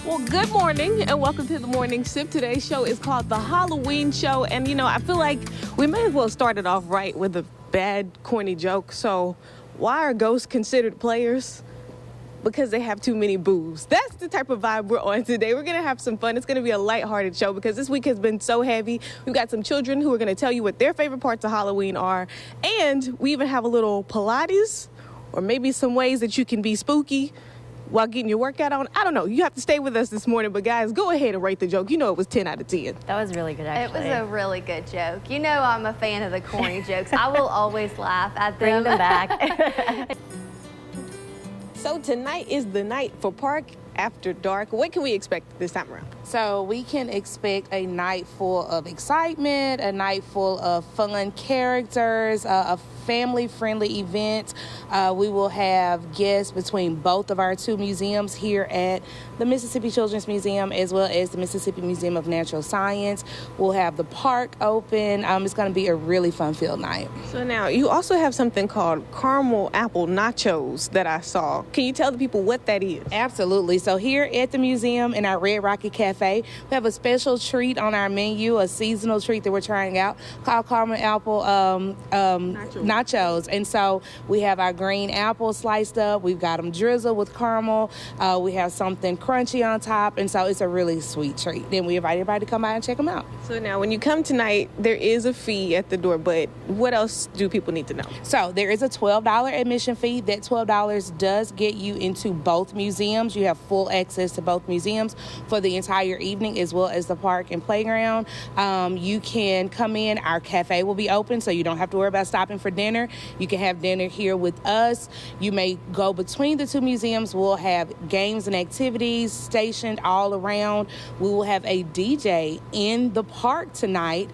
Well, good morning and welcome to the Morning Sip. Today's show is called The Halloween Show. And, I feel like we may as well start it off right with a bad, corny joke. So, why are ghosts considered players? Because they have too many boos. That's the type of vibe we're on today. We're going to have some fun. It's going to be a lighthearted show because this week has been so heavy. We've got some children who are going to tell you what their favorite parts of Halloween are. And we even have a little Pilates or maybe some ways that you can be spooky while getting your workout on. I don't know. You have to stay with us this morning. But guys, go ahead and rate the joke. You know it was 10 out of 10. That was really good, actually. It was a really good joke. You know I'm a fan of the corny jokes. I will always laugh at them. Bring them back. So tonight is the night for Park After Dark. What can we expect this time around? So we can expect a night full of excitement, a night full of fun characters, a family-friendly event. We will have guests between both of our two museums here at the Mississippi Children's Museum as well as the Mississippi Museum of Natural Science. We'll have the park open. It's going to be a really fun-filled night. So now you also have something called caramel apple nachos that I saw. Can you tell the people what that is? Absolutely. So here at the museum in our Red Rocket Cafe, we have a special treat on our menu, a seasonal treat that we're trying out called caramel apple nachos. And so we have our green apples sliced up. We've got them drizzled with caramel. We have something crunchy on top. And so it's a really sweet treat. Then we invite everybody to come by and check them out. So now when you come tonight, there is a fee at the door, but what else do people need to know? So there is a $12 admission fee. That $12 does get you into both museums. You have full access to both museums for the entire evening as well as the park and playground. You can come in. Our cafe will be open, so you don't have to worry about stopping for dinner. You can have dinner here with us. You may go between the two museums. We'll have games and activities stationed all around. We will have a DJ in the park tonight,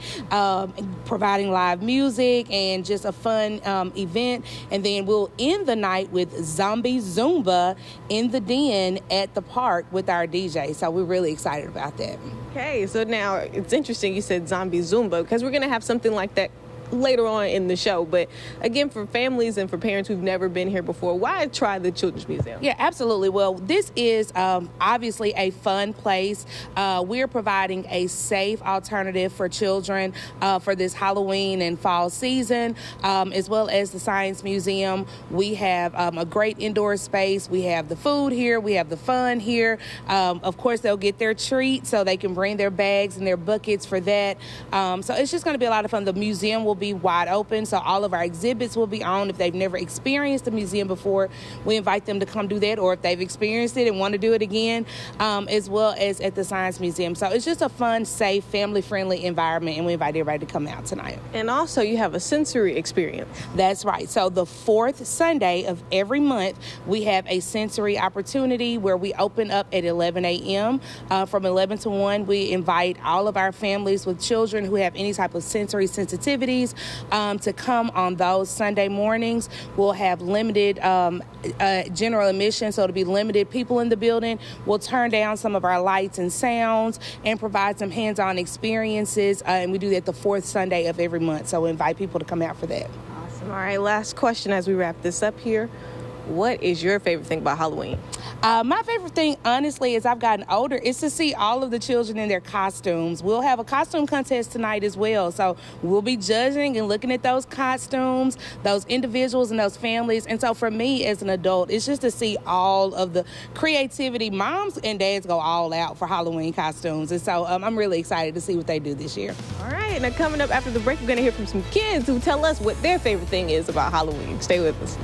providing live music and just a fun event. And then we'll end the night with Zombie Zumba in the den at the park with our DJ. So we're really excited about that. Okay, so now it's interesting you said Zombie Zumba because we're going to have something like that later on in the show. But again, for families and for parents who've never been here before, why try the Children's Museum? Yeah, absolutely. Well, this is obviously a fun place. We're providing a safe alternative for children for this Halloween and fall season, as well as the Science Museum. We have a great indoor space. We have the food here. We have the fun here. Of course, they'll get their treat so they can bring their bags and their buckets for that. So it's just going to be a lot of fun. The museum will be wide open, so all of our exhibits will be on. If they've never experienced the museum before, we invite them to come do that, or if they've experienced it and want to do it again, as well as at the Science Museum. So it's just a fun, safe, family-friendly environment, and we invite everybody to come out tonight. And also, you have a sensory experience. That's right. So the fourth Sunday of every month, we have a sensory opportunity where we open up at 11 a.m. From 11 to 1, we invite all of our families with children who have any type of sensory sensitivities to come on those Sunday mornings. We'll have limited general admission, so it'll be limited people in the building. We'll turn down some of our lights and sounds and provide some hands-on experiences, and we do that the fourth Sunday of every month, so we invite people to come out for that. Awesome. All right, last question as we wrap this up here. What is your favorite thing about Halloween? My favorite thing, honestly, as I've gotten older, is to see all of the children in their costumes. We'll have a costume contest tonight as well. So we'll be judging and looking at those costumes, those individuals and those families. And so for me as an adult, it's just to see all of the creativity. Moms and dads go all out for Halloween costumes. And so I'm really excited to see what they do this year. All right. Now coming up after the break, we're going to hear from some kids who tell us what their favorite thing is about Halloween. Stay with us.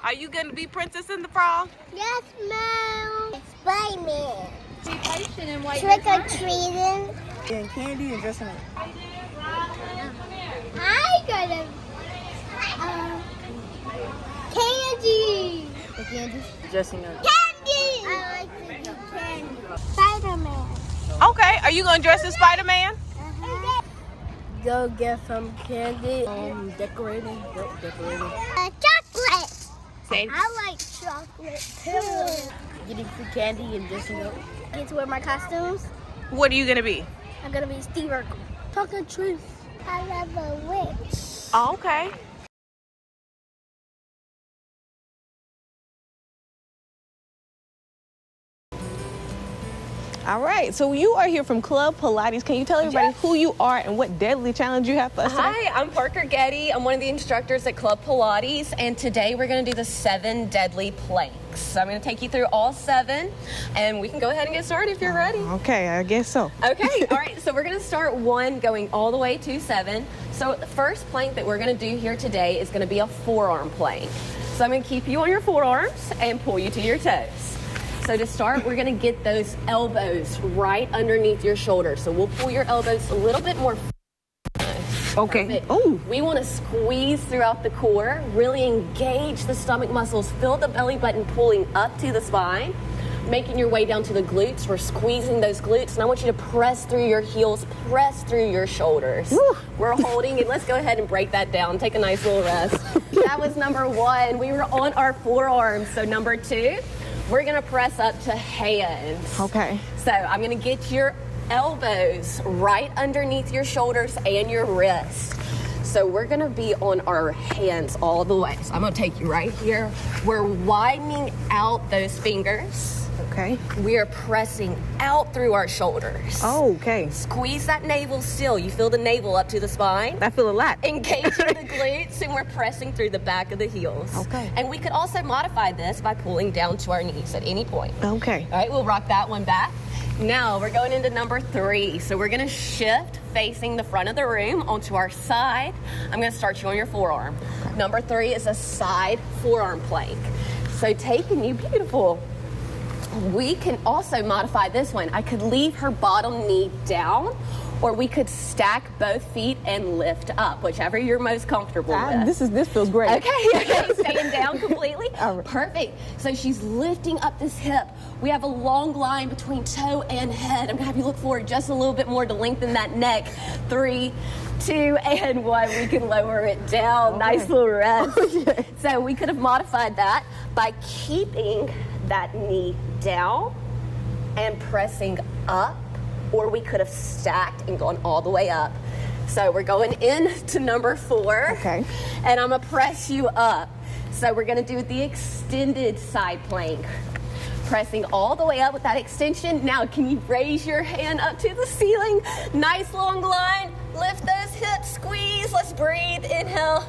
Are you going to be Princess and the Frog? Yes, Mom. It's Spider-Man. Be patient and wait. Trick or treating. And candy and dressing up. I got a candy. The candy? Dressing up. Candy. I like to do candy. Spider-Man. Okay. Are you going to dress as Spider-Man? Go get some candy. Decorating. Decorating. Chocolate. Say, I like chocolate too. Getting free candy and dressing up. Get to wear my costumes. What are you going to be? I'm gonna be Steve Urkel. Talk the truth. I love a witch. Oh, okay. All right, so you are here from Club Pilates. Can you tell everybody Yes. who you are and what deadly challenge you have for us today? Hi, I'm Parker Getty. I'm one of the instructors at Club Pilates, and today we're going to do the 7 deadly planks. So I'm going to take you through all 7, and we can go ahead and get started if you're ready. Okay, I guess so. Okay, all right, so we're going to start 1 going all the way to 7. So the first plank that we're going to do here today is going to be a forearm plank. So I'm going to keep you on your forearms and pull you to your toes. So to start, we're going to get those elbows right underneath your shoulders. So we'll pull your elbows a little bit more. Okay. Perfect. Oh. We want to squeeze throughout the core, really engage the stomach muscles, feel the belly button pulling up to the spine, making your way down to the glutes. We're squeezing those glutes, and I want you to press through your heels, press through your shoulders. Woo. We're holding it. Let's go ahead and break that down. Take a nice little rest. That was number 1. We were on our forearms. So number 2, we're going to press up to hands. Okay. So I'm going to get your elbows right underneath your shoulders and your wrists. So we're going to be on our hands all the way. So I'm going to take you right here. We're widening out those fingers. Okay. We are pressing out through our shoulders. Okay. Squeeze that navel still. You feel the navel up to the spine. I feel a lot. Engaging the glutes, and we're pressing through the back of the heels. Okay. And we could also modify this by pulling down to our knees at any point. Okay. All right, we'll rock that one back. Now we're going into number 3. So we're going to shift facing the front of the room onto our side. I'm going to start you on your forearm. Okay. Number 3 is a side forearm plank. So taking you, beautiful. We can also modify this one. I could leave her bottom knee down, or we could stack both feet and lift up, whichever you're most comfortable with. This feels great. Okay, staying down completely. All right. Perfect. So she's lifting up this hip. We have a long line between toe and head. I'm gonna have you look forward just a little bit more to lengthen that neck. 3, 2, and 1. We can lower it down. Okay. Nice little rest. Okay. So we could have modified that by keeping that knee down and pressing up, or we could have stacked and gone all the way up. So we're going into number 4. Okay. And I'm gonna press you up. So we're gonna do the extended side plank. Pressing all the way up with that extension. Now, can you raise your hand up to the ceiling? Nice long line. Lift those hips, squeeze. Let's breathe. Inhale,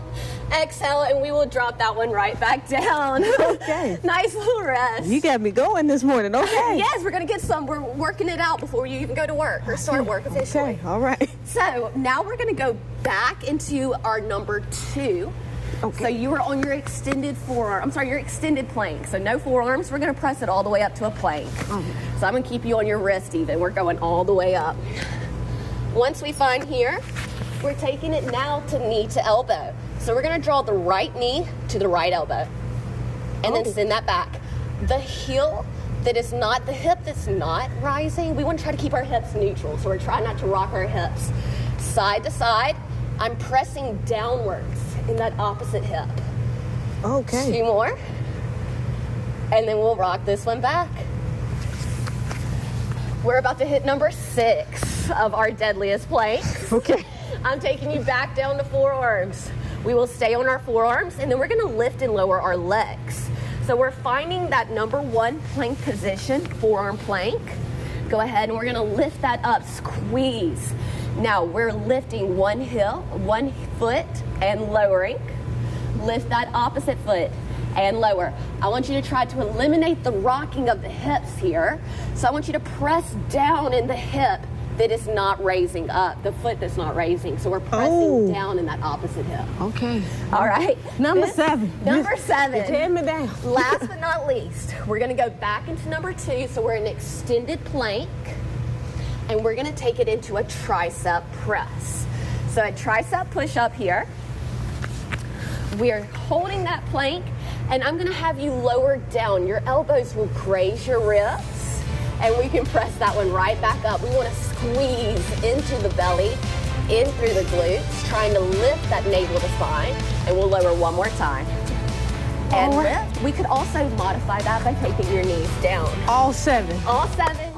exhale, and we will drop that one right back down. Okay. Nice little rest. You got me going this morning. Okay. Yes, we're gonna get some. We're working it out before you even go to work or start work officially. Okay. All right. So now we're gonna go back into our number 2. Okay. So you are on your extended forearm. I'm sorry, your extended plank. So no forearms. We're gonna press it all the way up to a plank. So I'm gonna keep you on your wrist even. We're going all the way up. Once we find here, we're taking it now to knee to elbow. So we're gonna draw the right knee to the right elbow. And then send that back. The heel that is not, the hip that's not rising, we want to try to keep our hips neutral. So we're trying not to rock our hips. Side to side, I'm pressing downwards in that opposite hip. Okay. 2 more. And then we'll rock this one back. We're about to hit number 6 of our deadliest planks. Okay. I'm taking you back down to forearms. We will stay on our forearms, and then we're gonna lift and lower our legs. So we're finding that number 1 plank position, forearm plank. Go ahead and we're gonna lift that up, squeeze. Now we're lifting one foot and lowering. Lift that opposite foot and lower. I want you to try to eliminate the rocking of the hips here. So I want you to press down in the hip that is not raising up, the foot that's not raising. So we're pressing down in that opposite hip. Okay. All right. Number 7. Number 7. You're tearing me down. Last but not least, we're gonna go back into number 2. So we're in extended plank, and we're gonna take it into a tricep press. So a tricep push up here. We're holding that plank, and I'm gonna have you lower down. Your elbows will graze your ribs, and we can press that one right back up. We wanna squeeze into the belly, in through the glutes, trying to lift that navel to spine, and we'll lower one more time. And lift. We could also modify that by taking your knees down. All 7. All 7.